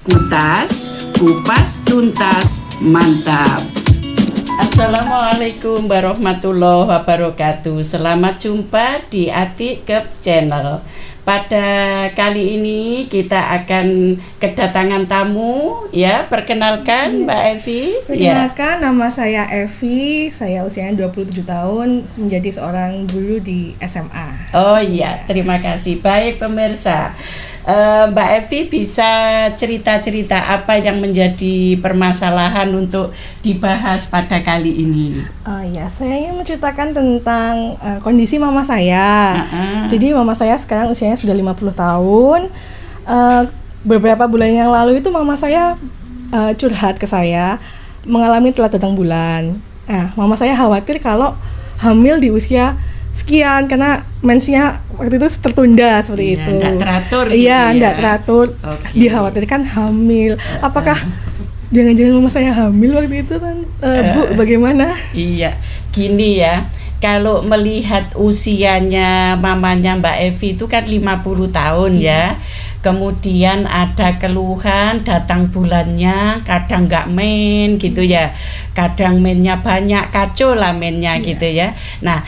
Kutas, kupas tuntas, mantap. Assalamualaikum warahmatullahi wabarakatuh. Selamat jumpa di Atik Kep Channel. Pada kali ini kita akan kedatangan tamu, ya. Perkenalkan Mbak Evi. Perkenalkan, nama saya Evi. Saya usianya 27 tahun, menjadi seorang guru di SMA. Oh iya, terima kasih. Baik pemirsa, Mbak Evi bisa cerita-cerita apa yang menjadi permasalahan untuk dibahas pada kali ini? Oh iya, saya ingin menceritakan tentang kondisi mama saya. Jadi mama saya sekarang usianya sudah 50 tahun. Beberapa bulan yang lalu itu mama saya curhat ke saya mengalami telat datang bulan. Nah, mama saya khawatir kalau hamil di usia sekian karena mensnya waktu itu tertunda seperti itu. Enggak teratur. Iya, enggak teratur. Okay. Dikhawatirkan hamil. Apakah jangan-jangan mama saya hamil waktu itu kan? Bu, bagaimana? Iya, gini ya. Kalau melihat usianya mamanya Mbak Evi itu kan 50 tahun ya. Kemudian ada keluhan datang bulannya kadang nggak men gitu ya. Kadang mennya banyak, kacau lah mennya gitu ya. Nah,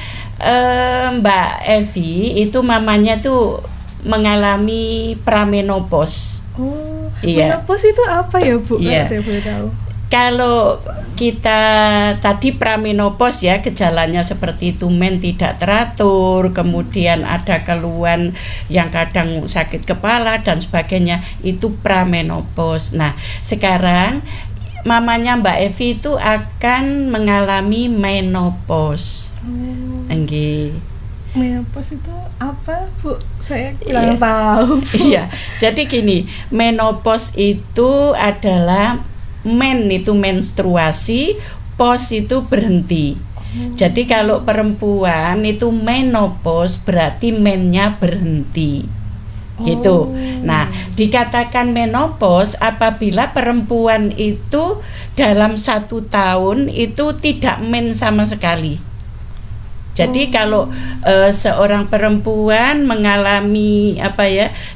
Mbak Evi itu mamanya tuh mengalami pramenopause. Oh, iya. Menopause itu apa ya Bu? Iya. Saya boleh tahu. Kalau kita tadi pramenopause ya, gejalanya seperti itu, men tidak teratur, kemudian ada keluhan yang kadang sakit kepala dan sebagainya, itu pramenopause. Nah, sekarang mamanya Mbak Evi itu akan mengalami menopause. Enggih. Menopause itu apa, Bu? Saya kurang tahu. Iya. Jadi gini, menopause itu adalah men itu menstruasi, pos itu berhenti. Jadi kalau perempuan itu menopause berarti mennya berhenti. Gitu. Nah, dikatakan menopause apabila perempuan itu dalam 1 tahun itu tidak men sama sekali. Jadi kalau seorang perempuan mengalami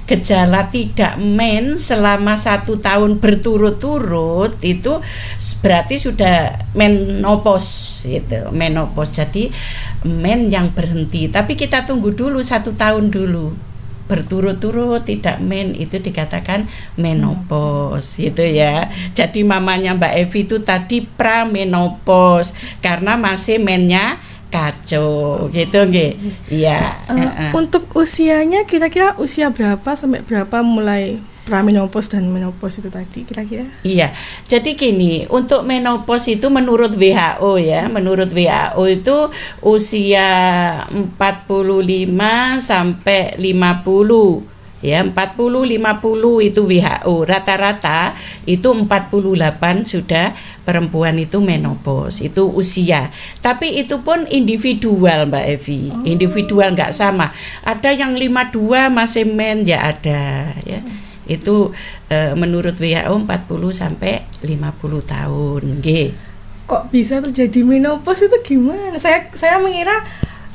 gejala tidak men selama 1 tahun berturut-turut, itu berarti sudah menopause itu, menopause. Jadi men yang berhenti. Tapi kita tunggu dulu 1 tahun dulu. Berturut-turut tidak men itu dikatakan menopause gitu ya. Jadi mamanya Mbak Evi itu tadi pramenopause karena masih mennya kacau gitu nggih. Iya. Untuk usianya kira-kira usia berapa sampai berapa mulai pramenopause dan menopause itu tadi kira-kira? Iya. Jadi gini, untuk menopause itu menurut WHO ya, menurut WHO itu usia 45 sampai 50. Ya, 40-50 itu WHO. Rata-rata itu 48 sudah perempuan itu menopause. Itu usia. Tapi itu pun individual Mbak Evi. Individual nggak sama. Ada yang 52 masih men ya ada ya. Itu menurut WHO 40 sampai 50 tahun. Nggih. Kok bisa terjadi menopause itu gimana? Saya mengira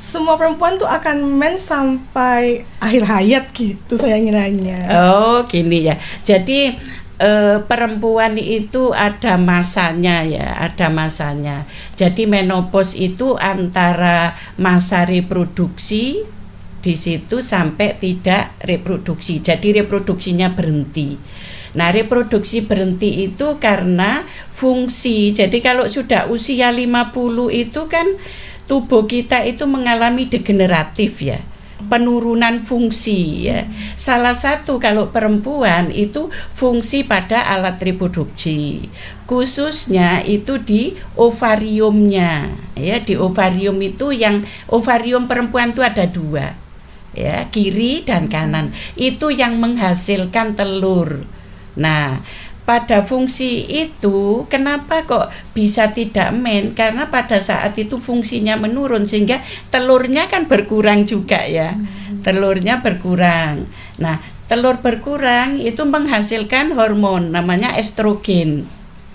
semua perempuan tuh akan men sampai akhir hayat gitu saya ngiranya. Oh, gini ya. Jadi perempuan itu ada masanya ya, ada masanya. Jadi menopause itu antara masa reproduksi di situ sampai tidak reproduksi. Jadi reproduksinya berhenti. Nah, reproduksi berhenti itu karena fungsi. Jadi kalau sudah usia 50 itu kan tubuh kita itu mengalami degeneratif ya, penurunan fungsi ya. Salah satu kalau perempuan itu fungsi pada alat reproduksi, khususnya itu di ovariumnya ya. Di ovarium itu yang ovarium perempuan itu ada 2 ya, kiri dan kanan, itu yang menghasilkan telur. Nah, pada fungsi itu kenapa kok bisa tidak men? Karena pada saat itu fungsinya menurun sehingga telurnya kan berkurang juga ya. Telurnya berkurang. Nah, telur berkurang itu menghasilkan hormon namanya estrogen.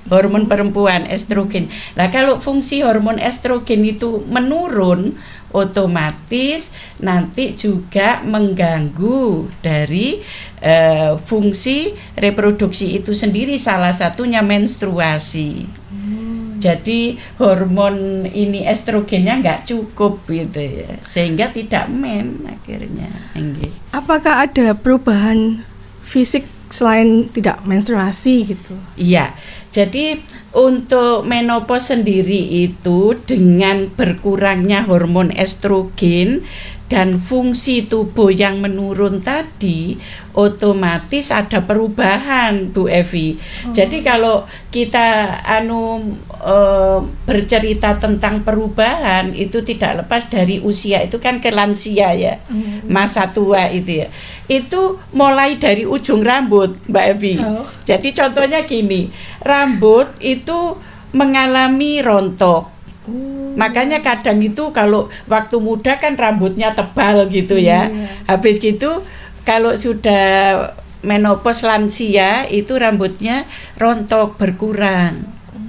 hormon perempuan estrogen. Nah, kalau fungsi hormon estrogen itu menurun, otomatis nanti juga mengganggu dari fungsi reproduksi itu sendiri, salah satunya menstruasi. Jadi hormon ini estrogennya nggak cukup gitu ya, sehingga tidak akhirnya. Apakah ada perubahan fisik selain tidak menstruasi gitu? Iya, jadi untuk menopause sendiri itu dengan berkurangnya hormon estrogen dan fungsi tubuh yang menurun tadi, otomatis ada perubahan, Bu Evi. Jadi kalau kita bercerita tentang perubahan itu tidak lepas dari usia, itu kan ke lansia ya, masa tua itu ya. Itu mulai dari ujung rambut, Mbak Evi. Jadi contohnya gini, rambut itu mengalami rontok. Makanya kadang itu kalau waktu muda kan rambutnya tebal gitu ya. Habis gitu kalau sudah menopause lansia itu rambutnya rontok, berkurang.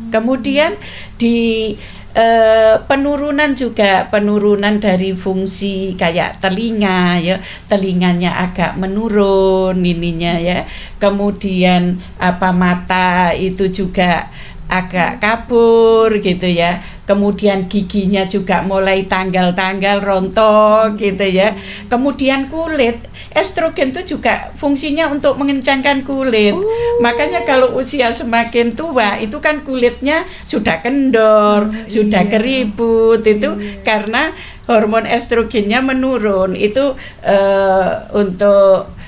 Kemudian di penurunan juga, penurunan dari fungsi kayak telinga ya, telinganya agak menurun ininya ya. Kemudian mata itu juga agak kabur gitu ya. Kemudian giginya juga mulai tanggal-tanggal, rontok gitu ya. Kemudian kulit, estrogen itu juga fungsinya untuk mengencangkan kulit. Makanya kalau usia semakin tua itu kan kulitnya sudah kendor, sudah keriput itu karena hormon estrogennya menurun. Itu untuk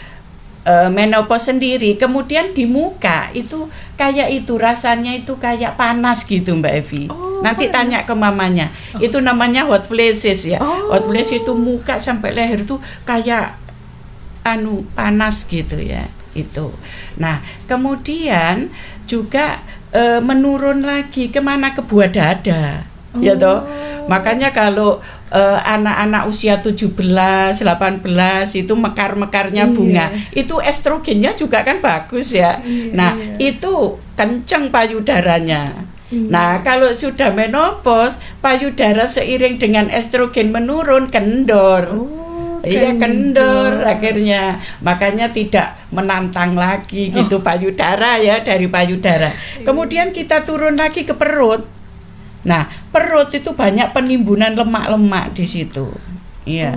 menopause sendiri. Kemudian di muka itu kayak itu rasanya itu kayak panas gitu Mbak Evi. Nanti panas. Tanya ke mamanya. Itu namanya hot flashes ya. Hot flashes itu muka sampai leher itu kayak panas gitu ya. Itu. Nah, kemudian juga menurun lagi kemana, ke buah dada. Ya toh. Makanya kalau anak-anak usia 17, 18 itu mekar-mekarnya bunga, itu estrogennya juga kan bagus ya. Itu kenceng payudaranya. Nah, kalau sudah menopause, payudara seiring dengan estrogen menurun, kendor. Iya, kendor akhirnya. Makanya tidak menantang lagi gitu payudara ya, dari payudara. Kemudian kita turun lagi ke perut. Nah, perut itu banyak penimbunan lemak-lemak di situ. Iya,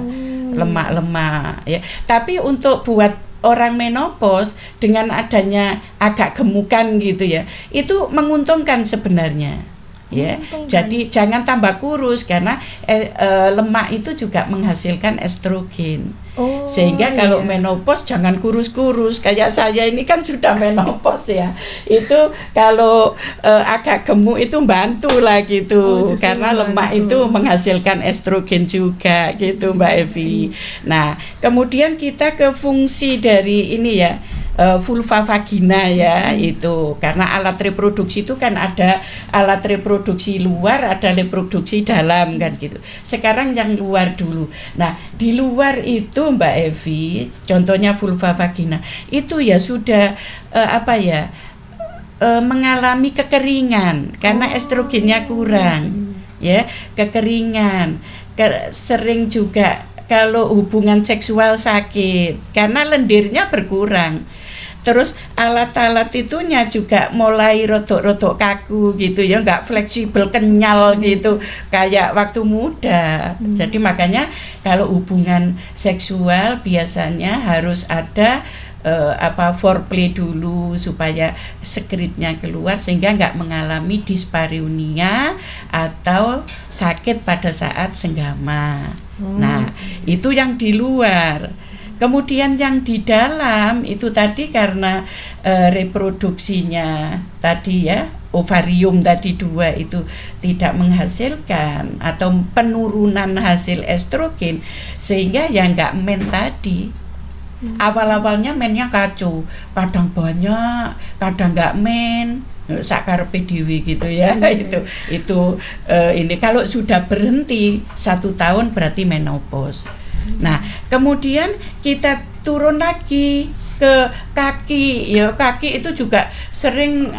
lemak-lemak ya. Tapi untuk buat orang menopause dengan adanya agak gemukan gitu ya, itu menguntungkan sebenarnya. Ya, jadi jangan tambah kurus karena lemak itu juga menghasilkan estrogen. Sehingga kalau menopause jangan kurus-kurus. Kayak saya ini kan sudah menopause ya. Itu kalau agak gemuk itu bantu lah gitu. Karena lemak itu menghasilkan estrogen juga gitu Mbak Evi. Nah, kemudian kita ke fungsi dari ini ya, vulva vagina ya, itu karena alat reproduksi itu kan ada alat reproduksi luar, ada reproduksi dalam kan gitu. Sekarang yang luar dulu. Nah, di luar itu Mbak Evi, contohnya vulva vagina itu ya sudah mengalami kekeringan karena estrogennya kurang ya, kekeringan. Sering juga kalau hubungan seksual sakit karena lendirnya berkurang. Terus alat-alat itunya juga mulai rodok-rodok kaku gitu ya, nggak fleksibel, kenyal gitu kayak waktu muda. Jadi makanya kalau hubungan seksual biasanya harus ada foreplay dulu supaya sekretnya keluar sehingga nggak mengalami dispareunia atau sakit pada saat senggama. Nah, itu yang di luar. Kemudian yang di dalam itu tadi karena reproduksinya tadi ya, ovarium tadi 2 itu tidak menghasilkan atau penurunan hasil estrogen sehingga ya nggak men tadi. Awal-awalnya mennya kacau, kadang banyak, kadang nggak men, sakarepe dhewe gitu ya. Itu ini kalau sudah berhenti 1 tahun berarti menopause. Nah, kemudian kita turun lagi ke kaki ya, kaki itu juga sering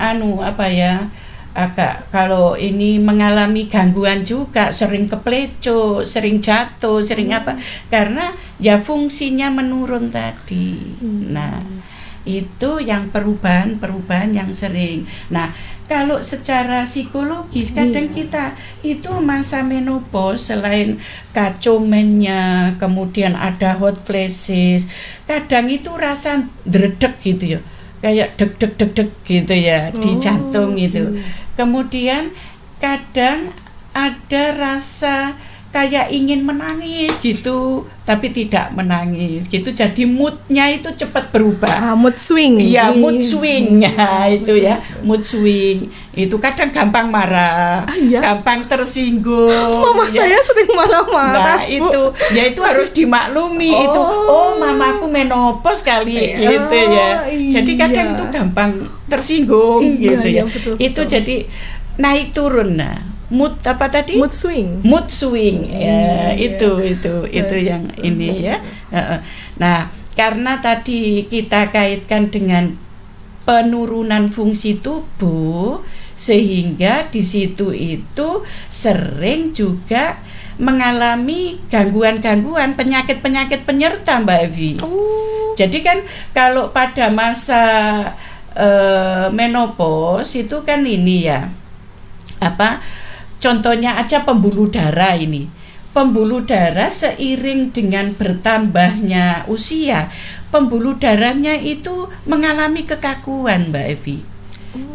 agak kalau ini mengalami gangguan juga, sering kepleco, sering jatuh, sering apa, karena ya fungsinya menurun tadi. Nah, itu yang perubahan yang sering. Nah, kalau secara psikologis kadang kita itu masa menopause, selain kacomennya, kemudian ada hot flashes, kadang itu rasa dredeg gitu ya, kayak deg gitu ya di jantung itu. Kemudian kadang ada rasa kayak ingin menangis gitu, tapi tidak menangis gitu. Jadi moodnya itu cepat berubah. Mood swing. Iya, mood swing. Ya, itu ya, mood swing. Itu kadang gampang marah, gampang tersinggung. Mama saya sering marah-marah. Nah, itu harus dimaklumi itu. Oh, mamaku menopause kali gitu ya. Jadi kadang itu gampang tersinggung gitu ya. Betul, itu jadi naik turun. Nah, mood apa tadi? Mood swing. Mood swing. Ya, itu yang ini ya. Nah, karena tadi kita kaitkan dengan penurunan fungsi tubuh, sehingga di situ itu sering juga mengalami gangguan-gangguan, penyakit-penyakit penyerta, Mbak Evi. Jadi kan kalau pada masa menopause itu kan ini ya, contohnya aja pembuluh darah ini. Pembuluh darah seiring dengan bertambahnya usia, pembuluh darahnya itu mengalami kekakuan, Mbak Evi.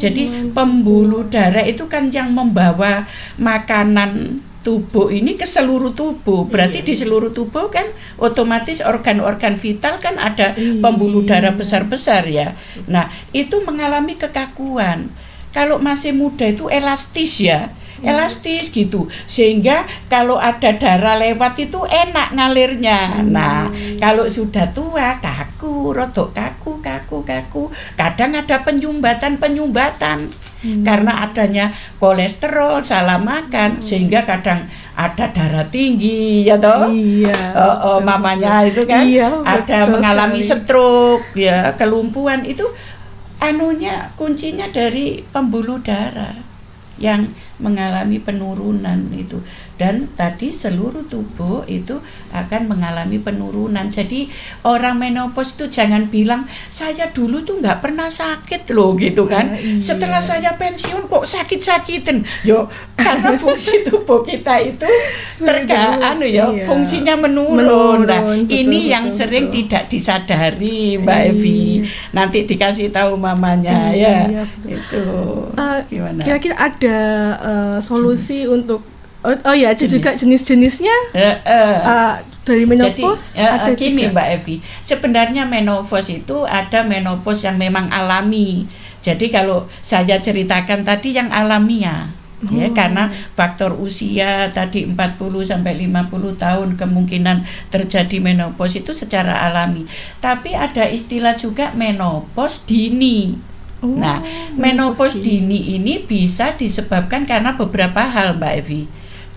Jadi pembuluh darah itu kan yang membawa makanan tubuh ini ke seluruh tubuh. Berarti di seluruh tubuh kan otomatis organ-organ vital kan ada pembuluh darah besar-besar ya. Nah, itu mengalami kekakuan. Kalau masih muda itu elastis ya. Elastis gitu, sehingga kalau ada darah lewat itu enak ngalirnya. Nah, kalau sudah tua kaku, rodok kaku. Kadang ada penyumbatan karena adanya kolesterol, salah makan, sehingga kadang ada darah tinggi ya toh. Mamanya itu kan ada mengalami stroke ya, kelumpuhan itu kuncinya dari pembuluh darah yang mengalami penurunan itu. Dan tadi seluruh tubuh itu akan mengalami penurunan. Jadi orang menopause itu jangan bilang saya dulu tuh nggak pernah sakit loh gitu kan. Setelah saya pensiun kok sakit-sakitan. Yo, karena fungsi tubuh kita itu fungsinya menurun. Nah, ini yang sering tidak disadari, Mbak Evi. Nanti dikasih tahu mamanya ya. Itu gimana? Kira-kira ada solusi untuk juga jenis-jenisnya dari menopause. Jadi, ada gini juga. Mbak Evi, sebenarnya menopause itu ada menopause yang memang alami. Jadi kalau saya ceritakan tadi yang alamiah, ya, karena faktor usia tadi 40 sampai 50 tahun kemungkinan terjadi menopause itu secara alami. Tapi ada istilah juga menopause dini. Nah, menopause dini ini bisa disebabkan karena beberapa hal, Mbak Evi.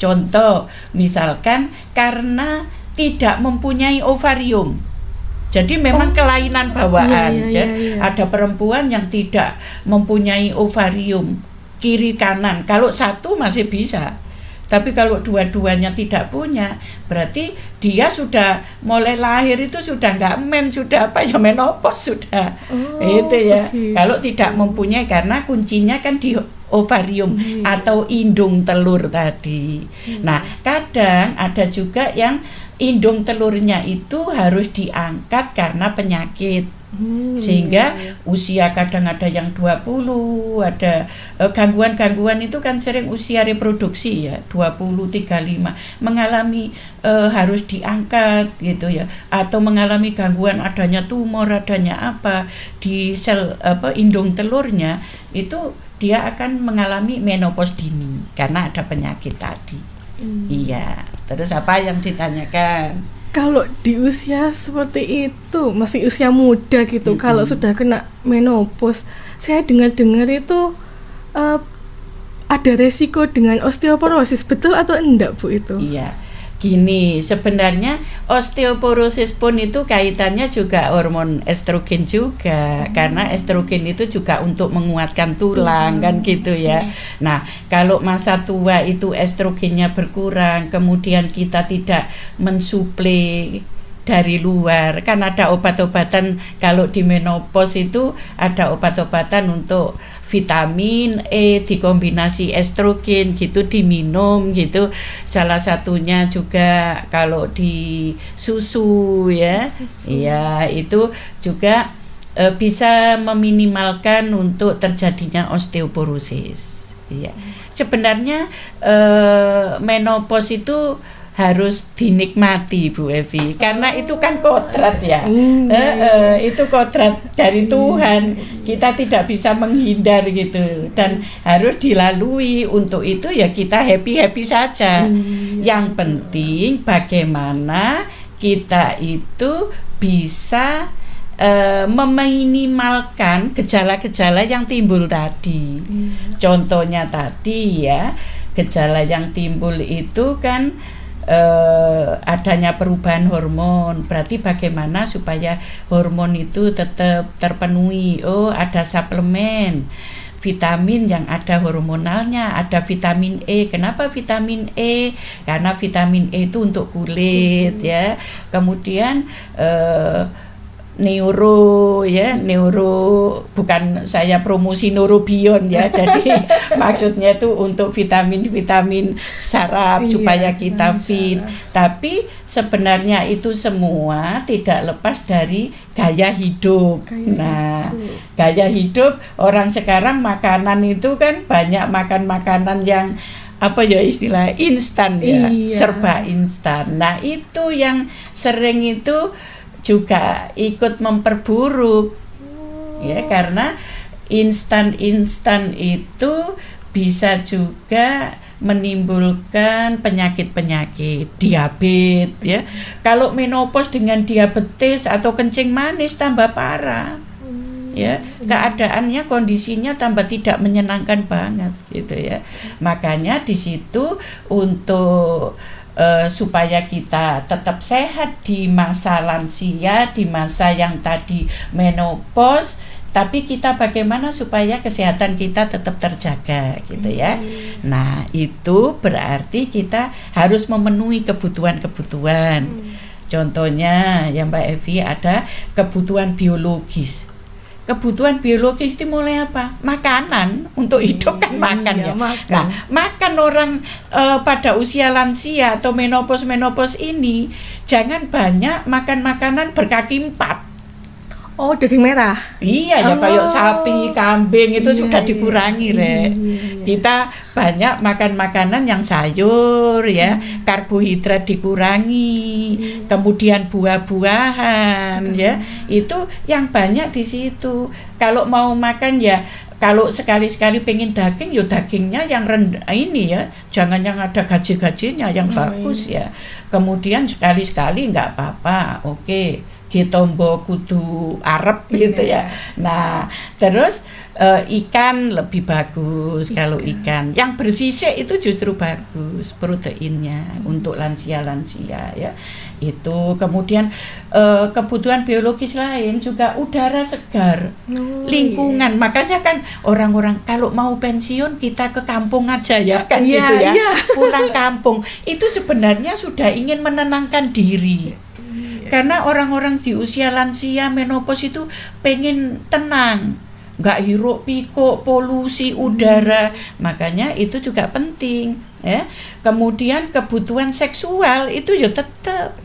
Contoh, misalkan karena tidak mempunyai ovarium. Jadi memang kelainan bawaan. Ada perempuan yang tidak mempunyai ovarium kiri kanan. Kalau satu masih bisa. Tapi kalau dua-duanya tidak punya, berarti dia sudah mulai lahir itu sudah nggak sudah menopause sudah. Itu ya. Kalau tidak mempunyai, karena kuncinya kan di ovarium atau indung telur tadi. Nah, kadang ada juga yang indung telurnya itu harus diangkat karena penyakit. Sehingga usia kadang ada yang 20, ada gangguan-gangguan itu kan sering usia reproduksi ya, 20, 35 mengalami harus diangkat gitu ya, atau mengalami gangguan adanya tumor, adanya apa di sel indung telurnya, itu dia akan mengalami menopause dini karena ada penyakit tadi. Iya, terus apa yang ditanyakan? Kalau di usia seperti itu, masih usia muda gitu, kalau sudah kena menopause, saya dengar-dengar itu ada resiko dengan osteoporosis, betul atau enggak Bu itu? Iya, Gini, sebenarnya osteoporosis pun itu kaitannya juga hormon estrogen juga, karena estrogen itu juga untuk menguatkan tulang kan gitu ya. Nah, kalau masa tua itu estrogennya berkurang, kemudian kita tidak mensuplai dari luar, kan ada obat-obatan. Kalau di menopause itu ada obat-obatan untuk vitamin E dikombinasi estrogen gitu, diminum gitu. Salah satunya juga kalau di susu ya, iya itu juga bisa meminimalkan untuk terjadinya osteoporosis. Iya. Sebenarnya menopause itu harus dinikmati Bu Evi, karena itu kan kodrat ya. Itu kodrat dari Tuhan, kita tidak bisa menghindar gitu, dan harus dilalui. Untuk itu ya kita happy saja. Yang penting bagaimana kita itu bisa meminimalkan gejala-gejala yang timbul tadi. Contohnya tadi ya, gejala yang timbul itu kan adanya perubahan hormon. Berarti bagaimana supaya hormon itu tetap terpenuhi? Oh, ada suplemen vitamin yang ada hormonalnya, ada vitamin E. Kenapa vitamin E? Karena vitamin E itu untuk kulit ya. Kemudian neuro bukan saya promosi neurobion ya, jadi maksudnya itu untuk vitamin saraf supaya kita fit. Tapi sebenarnya itu semua tidak lepas dari gaya hidup. Gaya hidup orang sekarang, makanan itu kan banyak makan makanan yang apa ya istilah instan ya, serba instan. Nah, itu yang sering itu juga ikut memperburuk ya, karena instan itu bisa juga menimbulkan penyakit diabetes ya. Kalau menopause dengan diabetes atau kencing manis tambah parah ya, keadaannya, kondisinya tambah tidak menyenangkan banget gitu ya. Makanya di situ untuk supaya kita tetap sehat di masa lansia, di masa yang tadi menopause, tapi kita bagaimana supaya kesehatan kita tetap terjaga gitu ya. Nah, itu berarti kita harus memenuhi kebutuhan-kebutuhan. Contohnya ya Mbak Evi, ada kebutuhan biologis. Kebutuhan biologis itu mulai apa? Makanan, untuk hidup kan makan ya. Nah, makan orang pada usia lansia atau menopause ini jangan banyak makan makanan berkaki 4. Oh, daging merah. Iya ya, kayak sapi, kambing itu sudah dikurangi, Rek. Kita banyak makan makanan yang sayur ya, karbohidrat dikurangi, kemudian buah-buahan ya. Itu yang banyak di situ. Kalau mau makan ya, kalau sekali-sekali pengen daging, ya dagingnya yang rendah ini ya, jangan yang ada gaji-gajinya, yang bagus ya. Kemudian sekali-sekali enggak apa-apa, oke. Gitombo kudu arep gitu ya. Nah, terus ikan lebih bagus. Kalau ikan yang bersisik itu justru bagus proteinnya untuk lansia-lansia ya. Itu kemudian kebutuhan biologis lain juga udara segar, lingkungan. Makanya kan orang-orang kalau mau pensiun kita ke kampung aja ya kan gitu ya. Pulang kampung itu sebenarnya sudah ingin menenangkan diri. Karena orang-orang di usia lansia menopause itu pengen tenang, nggak hiruk pikuk polusi udara. Makanya itu juga penting ya. Kemudian kebutuhan seksual itu ya tetap.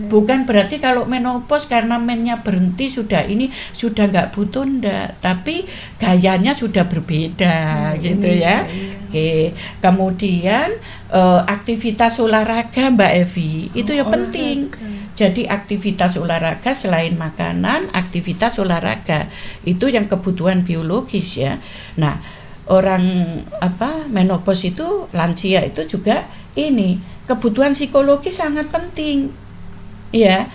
Bukan berarti kalau menopause karena mennya berhenti sudah nggak butuh, ndak, tapi gayanya sudah berbeda gitu ya. Oke. Kemudian aktivitas olahraga Mbak Evi itu ya penting. Jadi aktivitas olahraga selain makanan, aktivitas olahraga itu yang kebutuhan biologis ya. Nah, orang menopause itu lansia itu juga ini kebutuhan psikologis sangat penting. Ya.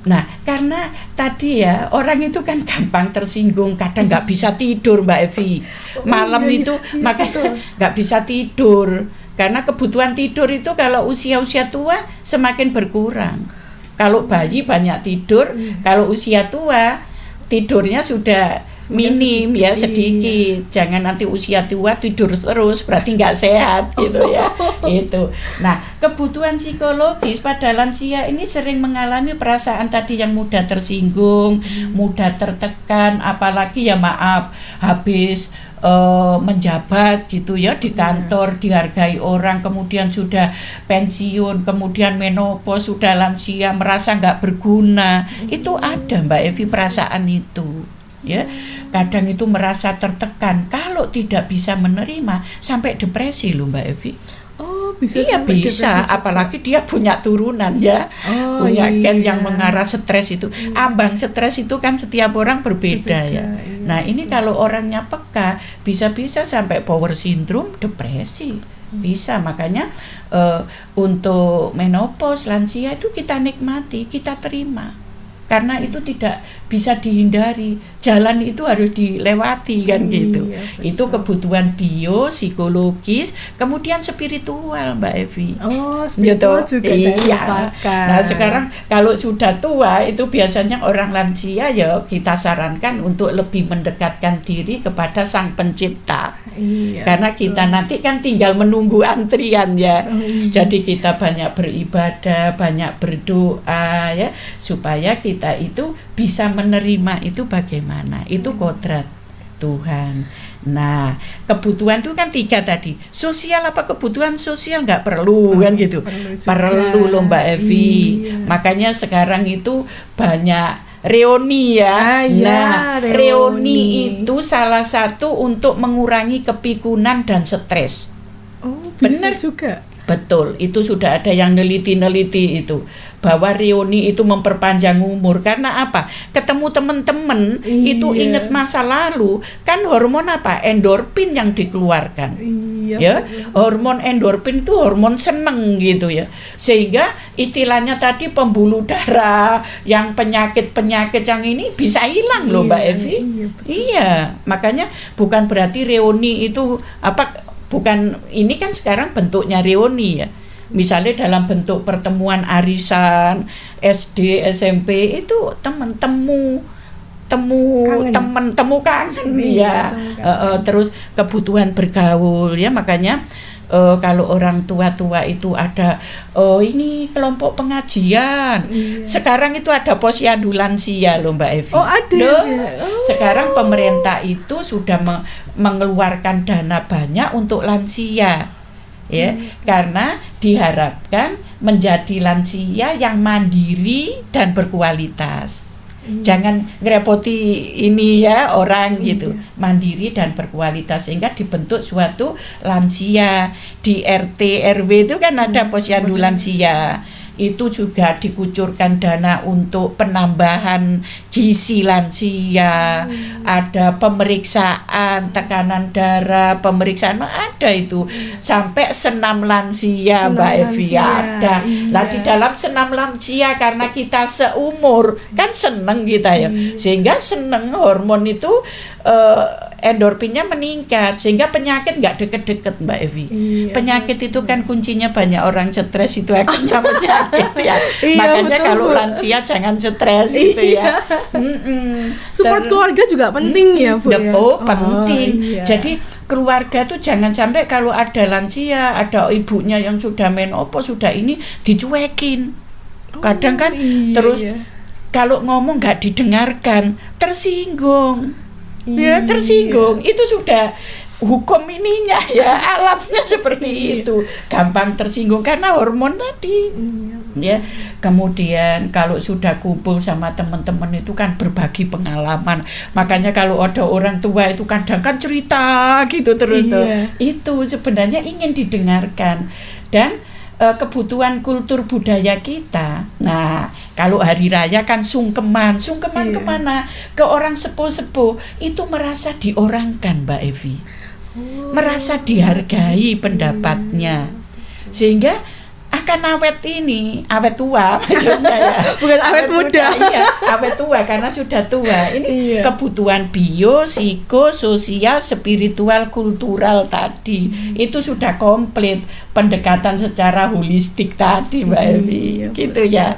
Nah, karena tadi ya orang itu kan gampang tersinggung, kadang nggak bisa tidur Mbak Evi. Malam makanya nggak bisa tidur. Karena kebutuhan tidur itu kalau usia-usia tua semakin berkurang. Kalau bayi banyak tidur, kalau usia tua tidurnya sudah minim sedikit. Jangan nanti usia tua tidur terus, berarti nggak sehat gitu ya. Itu. Nah, kebutuhan psikologis pada lansia ini sering mengalami perasaan tadi yang mudah tersinggung, mudah tertekan, apalagi ya maaf habis menjabat gitu ya di kantor, dihargai orang, kemudian sudah pensiun, kemudian menopause, sudah lansia, merasa nggak berguna. Itu ada Mbak Evi perasaan itu. Ya, kadang itu merasa tertekan kalau tidak bisa menerima sampai depresi loh Mbak Evi. Oh, bisa iya sampai bisa, apalagi dia punya turunan ya, punya gen yang mengarah stres itu. Ambang stres itu kan setiap orang berbeda ya. Nah ini kalau orangnya peka, bisa-bisa sampai power syndrome, depresi. Bisa, makanya untuk menopause, lansia itu kita nikmati, kita terima. Karena itu tidak bisa dihindari, jalan itu harus dilewati kan gitu. Itu kebutuhan bio, psikologis, kemudian spiritual Mbak Evi. Oh, spiritual gitu. Juga iya. Nah sekarang kalau sudah tua itu biasanya orang lansia ya kita sarankan untuk lebih mendekatkan diri kepada Sang Pencipta. Karena kita nanti kan tinggal menunggu antrian ya. Jadi kita banyak beribadah, banyak berdoa ya supaya kita itu bisa menerima itu bagaimana. Itu kodrat Tuhan. Nah, kebutuhan itu kan 3 tadi. Sosial apa kebutuhan sosial nggak perlu kan gitu. Perlu loh Mbak Evi. Makanya sekarang itu banyak reuni ya. Nah, reuni itu salah satu untuk mengurangi kepikunan dan stres. Oh, benar juga. Betul, itu sudah ada yang neliti itu bahwa reuni itu memperpanjang umur. Karena apa? Ketemu teman-teman itu ingat masa lalu, kan hormon apa? Endorfin yang dikeluarkan. Ya, hormon endorfin itu hormon seneng gitu ya. Sehingga istilahnya tadi pembuluh darah, yang penyakit-penyakit yang ini bisa hilang loh Mbak Evi. Iya, makanya bukan berarti reuni itu bukan, ini kan sekarang bentuknya reuni ya. Misalnya dalam bentuk pertemuan arisan SD, SMP itu temu kangen ya. Terus kebutuhan bergaul ya, makanya kalau orang tua-tua itu ada ini kelompok pengajian. Sekarang itu ada posyandu lansia loh Mbak Evi. Oh ada. Sekarang pemerintah itu sudah mengeluarkan dana banyak untuk lansia. Ya, karena diharapkan menjadi lansia yang mandiri dan berkualitas. Jangan ngerepoti ini ya orang gitu. Mandiri dan berkualitas, sehingga dibentuk suatu lansia. Di RT RW itu kan ada posyandu lansia. Itu juga dikucurkan dana untuk penambahan gizi lansia, ada pemeriksaan tekanan darah, pemeriksaan ada itu sampai senam lansia Mbak Evi ada. Lah di dalam senam lansia karena kita seumur kan seneng kita ya, sehingga seneng hormon itu endorfinnya meningkat sehingga penyakit nggak deket-deket Mbak Evi. Penyakit itu kan kuncinya banyak orang stres itu akhirnya penyakit ya. Makanya betul, kalau lansia jangan stres gitu ya. Support keluarga juga penting ya Bu. Penting. Jadi keluarga tuh jangan sampai kalau ada lansia, ada ibunya yang sudah menopause, sudah ini dicuekin. Kadang kan terus kalau ngomong nggak didengarkan, tersinggung. Ya tersinggung, itu sudah hukum ininya ya, alamnya seperti itu, gampang tersinggung karena hormon tadi. Ya, kemudian kalau sudah kumpul sama teman-teman itu kan berbagi pengalaman. Makanya kalau ada orang tua itu kadang kan cerita gitu terus tuh. Itu sebenarnya ingin didengarkan. Dan kebutuhan kultur budaya kita. Nah, kalau hari raya kan sungkeman kemana? Ke orang sepuh-sepuh itu merasa diorangkan Mbak Evi, merasa dihargai pendapatnya, sehingga akan awet tua maksudnya ya. Bukan awet muda. Iya, awet tua karena sudah tua. Ini kebutuhan bio, psikososial, spiritual, kultural tadi. Itu sudah komplit pendekatan secara holistik tadi, Mbak Evi. Gitu ya.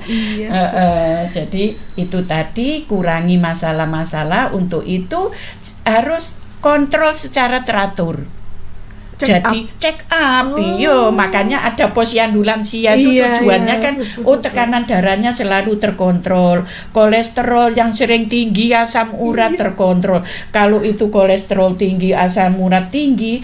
Jadi itu tadi kurangi masalah-masalah, untuk itu harus kontrol secara teratur. Check up, makanya ada posyandu lansia itu tujuannya kan, tekanan darahnya selalu terkontrol, kolesterol yang sering tinggi, asam urat terkontrol. Kalau itu kolesterol tinggi, asam urat tinggi,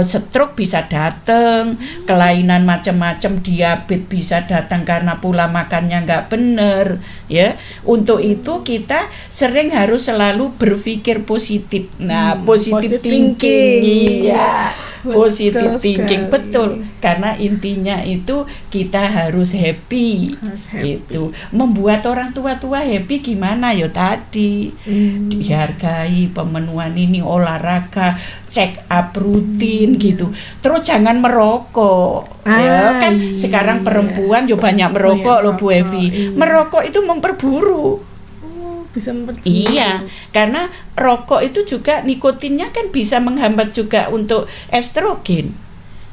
stroke bisa datang, kelainan macam-macam, diabetes bisa datang karena pola makannya nggak benar, ya. Untuk itu kita sering harus selalu berpikir positif. Nah, positive thinking, ya. Positive thinking, betul, karena intinya itu kita harus happy. Itu membuat orang tua-tua happy gimana ya tadi, dihargai, pemenuhan ini, olahraga, check up rutin gitu. Terus jangan merokok, ya kan sekarang perempuan juga banyak merokok loh Bu Evi. Merokok itu memperburuk. Bisa iya, karena rokok itu juga nikotinnya kan bisa menghambat juga untuk estrogen.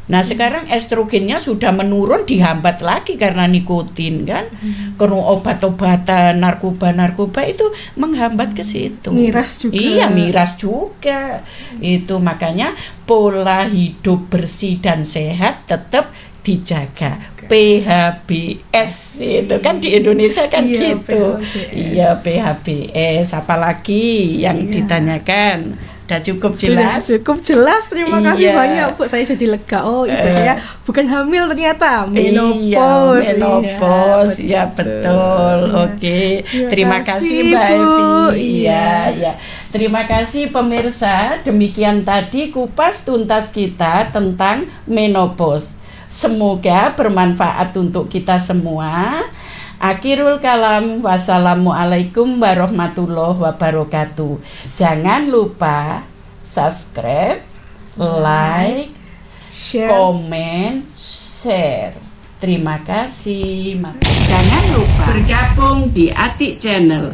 Nah, sekarang estrogennya sudah menurun, dihambat lagi karena nikotin kan. Karena obat-obatan, narkoba itu menghambat ke situ. Miras juga. Iya, miras juga. Itu makanya pola hidup bersih dan sehat tetap dijaga. PHBS itu kan di Indonesia kan gitu. Iya, PHBS. Apalagi yang ditanyakan? Sudah cukup jelas. Sudah cukup jelas. Terima kasih banyak, Bu. Saya jadi lega. Ibu saya bukan hamil ternyata, menopause. Menopause. Ya, betul. Oke. Terima kasih Mbak Evi. Iya. Terima kasih pemirsa. Demikian tadi kupas tuntas kita tentang menopause. Semoga bermanfaat untuk kita semua. Akhirul kalam, wassalamualaikum warahmatullahi wabarakatuh. Jangan lupa subscribe, like, komen, share. Terima kasih. Jangan lupa bergabung di Atik Channel.